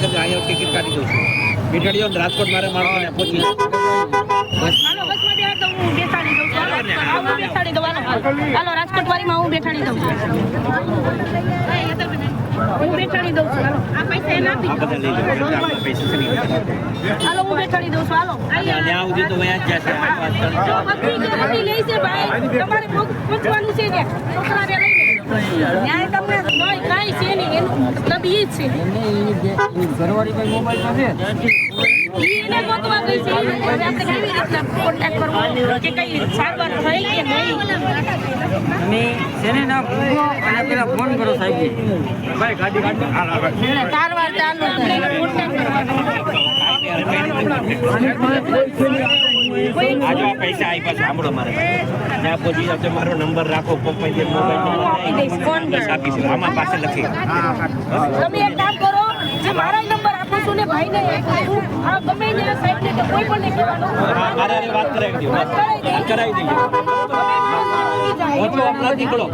કરજો, અહીંયા ટિકિટ કાઢી દઉં છું. બેઠાડી જાઓ રાજકોટ મારે માણસોને પહોંચી હાલો રાજકોટ વાળીમાં હું બેઠાડી દઉં છું. હું બેઠાડી દઉં છું. આ પૈસા એને આપી આ બધા લઈ લો પૈસા છે નહીં. હાલો હું બેઠાડી દઉં છું. હાલો ત્યાં સુધી તો અહીંયા જ જશે જો બકરી કે બધી લઈ છે ભાઈ તમારે પહોંચવાનું છે ને છોકરાને લઈને ન્યાય તમને નહીં કાંઈ છે નહીં એનું મતલબ એ જ છે ઘરવાળી ભાઈ મોબાઈલ છે એને ગોતવા ગઈ છે આપણે કેવી રીતના કોન્ટેક્ટ કરવો કે કઈ સારવાર થઈ કે નહીં અને તેને ના પૂછો અને પેલા ફોન કરો સાહેબ ભાઈ ગાડી સારવાર ચાલુ છે કોન્ટેક્ટ કરવાનો આજે આ પૈસા આપ્યા છે સાંભળો મારે ત્યાં પહોંચી જાવ મારો નંબર રાખો પપ્પા જે મોબાઈલ આપીશ આમાં પાસે લખી તમે એક કામ કરો જે મારા નંબર આપું છું ને ભાઈને આ ગમે ને સાહેબ ને કોઈ પણ નહીં કહેવાનું મારે વાત કરાવી દો વાત કરાવી દઈએ ઓછો આપણા નીકળો